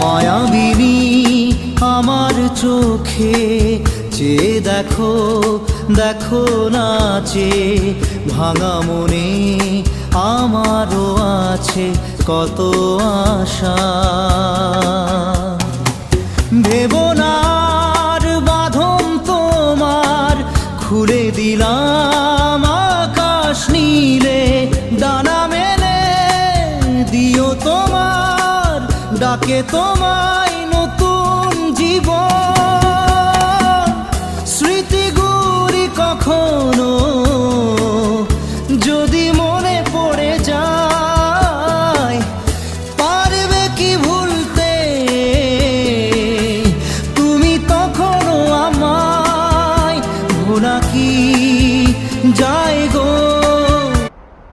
মায়াবিনী আমার চোখে চেয়ে দেখো, দেখো নাচে ভাঙা মনে আমারও আছে কত আশা। ভেবো না আর বাঁধন তোমার, খুলে দিলাম আকাশ নীলে, ডানা মেলে দিও তোমার ডাকে তোমায় নতুন জীবন। স্মৃতিগুলি কখনো যদি মনে